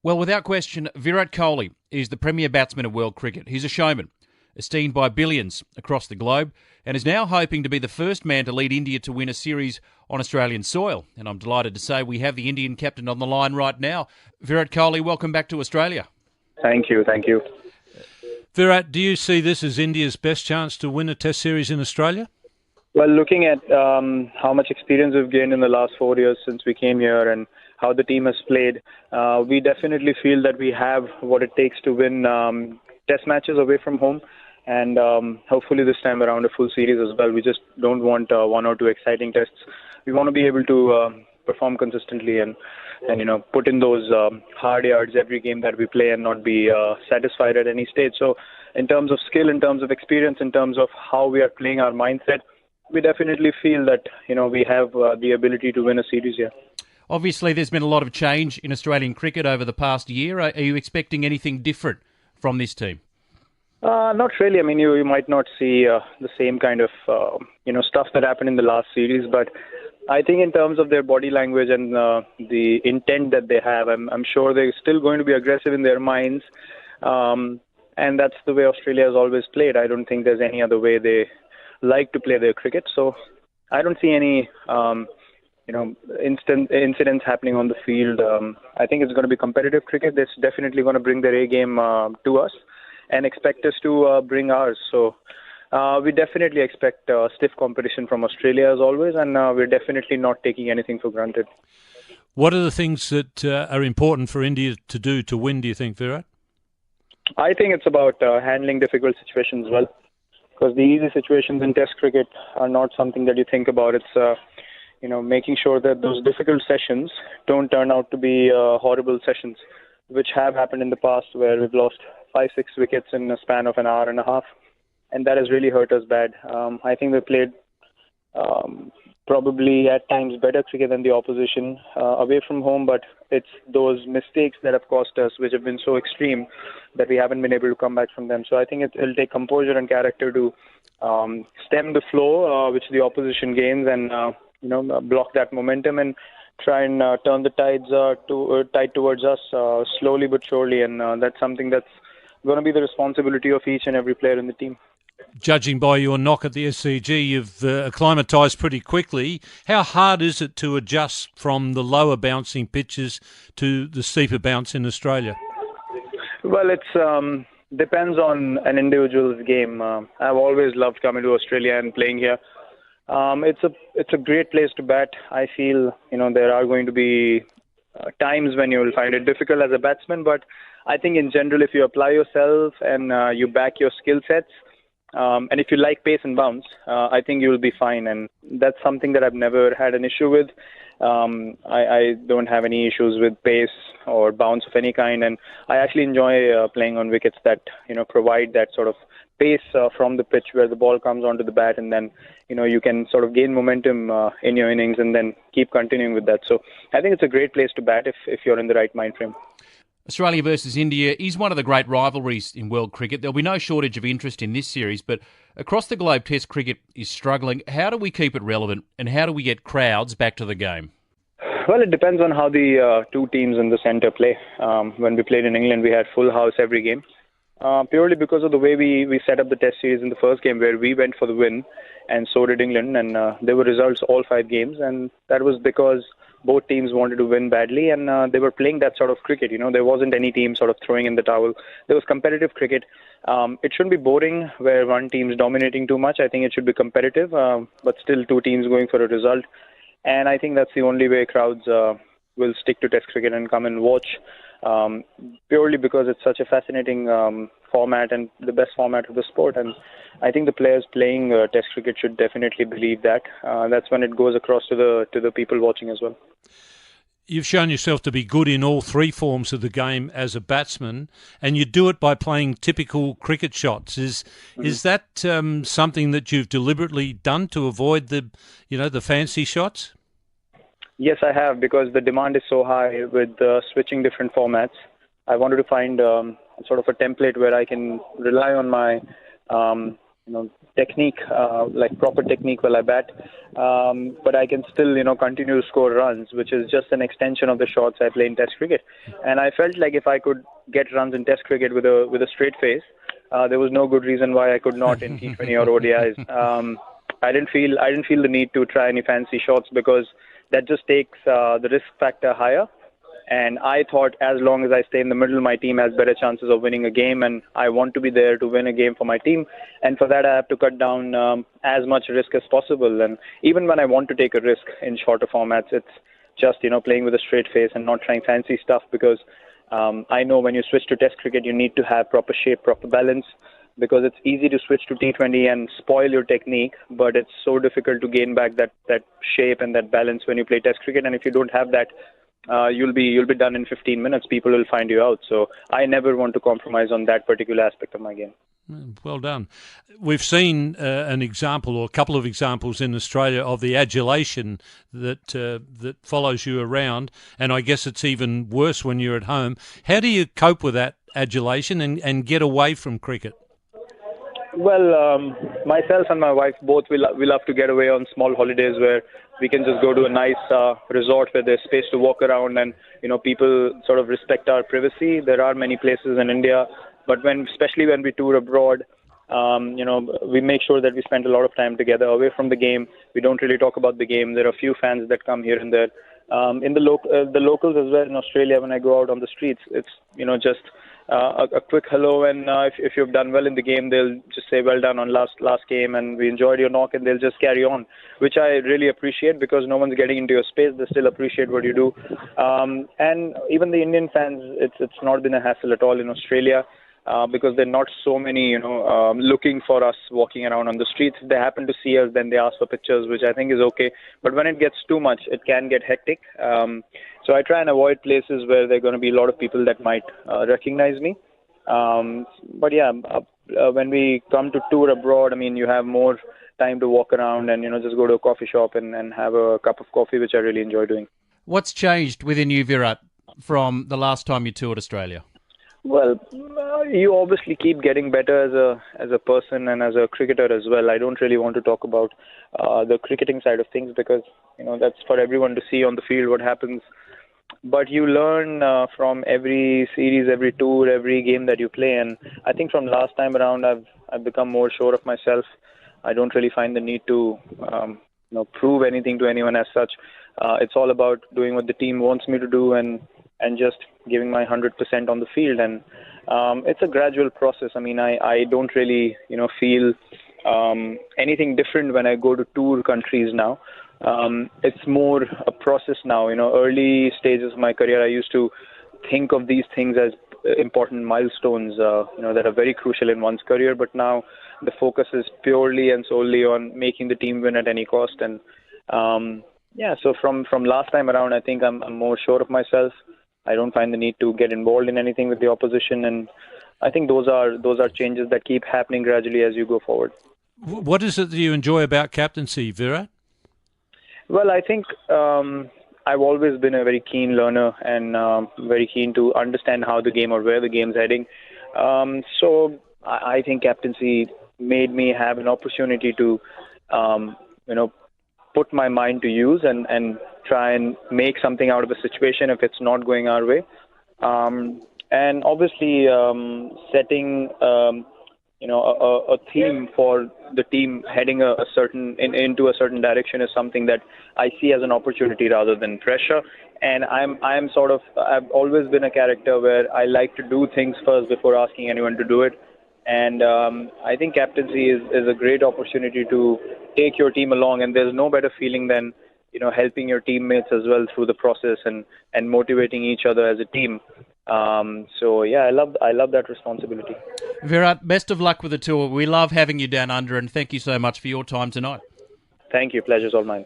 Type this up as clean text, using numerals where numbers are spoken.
Well, without question, Virat Kohli is the premier batsman of world cricket. He's a showman, esteemed by billions across the globe, and is now hoping to be the first man to lead India to win a series on Australian soil. And I'm delighted to say we have the Indian captain on the line right now. Virat Kohli, welcome back to Australia. Thank you. Virat, do you see this as India's best chance to win a Test series in Australia? Well, looking at how much experience we've gained in the last 4 years since we came here and how the team has played, we definitely feel that we have what it takes to win Test matches away from home, and hopefully this time around a full series as well. We just don't want one or two exciting tests. We want to be able to perform consistently and put in those hard yards every game that we play and not be satisfied at any stage. So in terms of skill, in terms of experience, in terms of how we are playing our mindset, we definitely feel that we have the ability to win a series here. Obviously, there's been a lot of change in Australian cricket over the past year. Are you expecting anything different from this team? Not really. I mean, you might not see the same kind of stuff that happened in the last series, but I think in terms of their body language and the intent that they have, I'm sure they're still going to be aggressive in their minds, and that's the way Australia has always played. I don't think there's any other way they like to play their cricket. So I don't see any incidents happening on the field. I think it's going to be competitive cricket. They're definitely going to bring their A game to us and expect us to bring ours. So we definitely expect stiff competition from Australia as always, and we're definitely not taking anything for granted. What are the things that are important for India to do to win, do you think, Virat? I think it's about handling difficult situations well, because the easy situations in Test cricket are not something that you think about. It's making sure that those difficult sessions don't turn out to be horrible sessions, which have happened in the past where we've lost 5-6 wickets in a span of an hour and a half, and that has really hurt us bad. I think we played probably at times better cricket than the opposition away from home, but it's those mistakes that have cost us, which have been so extreme that we haven't been able to come back from them. So I think it'll take composure and character to stem the flow which the opposition gains and block that momentum and try and turn the tide towards us slowly but surely, and that's something that's going to be the responsibility of each and every player in the team. Judging by your knock at the SCG, you've acclimatised pretty quickly. How hard is it to adjust from the lower bouncing pitches to the steeper bounce in Australia? Well, it's depends on an individual's game. I've always loved coming to Australia and playing here. It's a great place to bat. I feel there are going to be times when you will find it difficult as a batsman, but I think in general, if you apply yourself and you back your skill sets, and if you like pace and bounce, I think you will be fine. And that's something that I've never had an issue with. I don't have any issues with pace or bounce of any kind, and I actually enjoy playing on wickets that provide that sort of pace from the pitch where the ball comes onto the bat, and then you can sort of gain momentum in your innings and then keep continuing with that. So I think it's a great place to bat if you're in the right mind frame. Australia versus India is one of the great rivalries in world cricket. There'll be no shortage of interest in this series, but across the globe, Test cricket is struggling. How do we keep it relevant, and how do we get crowds back to the game? Well, it depends on how the two teams in the centre play. When we played in England, we had full house every game, purely because of the way we set up the Test series in the first game, where we went for the win, and so did England, and there were results all 5 games, and that was because both teams wanted to win badly, and they were playing that sort of cricket. There wasn't any team sort of throwing in the towel. There was competitive cricket. It shouldn't be boring where one team is dominating too much. I think it should be competitive, but still 2 teams going for a result. And I think that's the only way crowds will stick to Test cricket and come and watch, purely because it's such a fascinating format and the best format of the sport. And I think the players playing Test cricket should definitely believe that. That's when it goes across to the people watching as well. You've shown yourself to be good in all 3 forms of the game as a batsman, and you do it by playing typical cricket shots. Is that something that you've deliberately done to avoid the fancy shots? Yes, I have, because the demand is so high with switching different formats. I wanted to find sort of a template where I can rely on my technique, like proper technique while I bat. But I can still, continue to score runs, which is just an extension of the shots I play in Test cricket. And I felt like if I could get runs in Test cricket with a straight face, there was no good reason why I could not in T20 or ODIs. I didn't feel the need to try any fancy shots because that just takes the risk factor higher. And I thought as long as I stay in the middle, my team has better chances of winning a game, and I want to be there to win a game for my team. And for that, I have to cut down as much risk as possible. And even when I want to take a risk in shorter formats, it's just, playing with a straight face and not trying fancy stuff because I know when you switch to Test cricket, you need to have proper shape, proper balance, because it's easy to switch to T20 and spoil your technique, but it's so difficult to gain back that shape and that balance when you play Test cricket. And if you don't have that, you'll be done in 15 minutes. People will find you out. So I never want to compromise on that particular aspect of my game. Well done. We've seen an example or a couple of examples in Australia of the adulation that follows you around, and I guess it's even worse when you're at home. How do you cope with that adulation and get away from cricket? Well, myself and my wife both we love to get away on small holidays where we can just go to a nice resort where there's space to walk around and people sort of respect our privacy. There are many places in India, but especially when we tour abroad, we make sure that we spend a lot of time together away from the game. We don't really talk about the game. There are a few fans that come here and there. In the locals as well in Australia, when I go out on the streets, it's just a quick hello, and if you've done well in the game, they'll just say well done on last game, and we enjoyed your knock, and they'll just carry on, which I really appreciate because no one's getting into your space. They still appreciate what you do, and even the Indian fans, it's not been a hassle at all in Australia. Because there are not so many, looking for us walking around on the streets. If they happen to see us, then they ask for pictures, which I think is okay. But when it gets too much, it can get hectic. So I try and avoid places where there are going to be a lot of people that might recognize me. But yeah, when we come to tour abroad, you have more time to walk around and, just go to a coffee shop and have a cup of coffee, which I really enjoy doing. What's changed within you, Virat, from the last time you toured Australia? Well, you obviously keep getting better as a person and as a cricketer as well. I don't really want to talk about the cricketing side of things because that's for everyone to see on the field what happens. But you learn from every series, every tour, every game that you play. And I think from last time around, I've become more sure of myself. I don't really find the need to prove anything to anyone as such. It's all about doing what the team wants me to do and just giving my 100% on the field. And it's a gradual process. I don't really, feel anything different when I go to tour countries now. It's more a process now. Early stages of my career, I used to think of these things as important milestones, that are very crucial in one's career. But now the focus is purely and solely on making the team win at any cost. And so from last time around, I think I'm more sure of myself. I don't find the need to get involved in anything with the opposition, and I think those are changes that keep happening gradually as you go forward. What is it that you enjoy about captaincy, Virat? Well, I think I've always been a very keen learner and very keen to understand how the game or where the game's heading. So I think captaincy made me have an opportunity to, put my mind to use and try and make something out of a situation if it's not going our way. And obviously setting a theme for the team heading into a certain direction is something that I see as an opportunity rather than pressure. And I've always been a character where I like to do things first before asking anyone to do it. And I think captaincy is a great opportunity to take your team along, and there's no better feeling than helping your teammates as well through the process and motivating each other as a team. So yeah, I love that responsibility. Virat, best of luck with the tour. We love having you down under, and thank you so much for your time tonight. Thank you. Pleasure's all mine.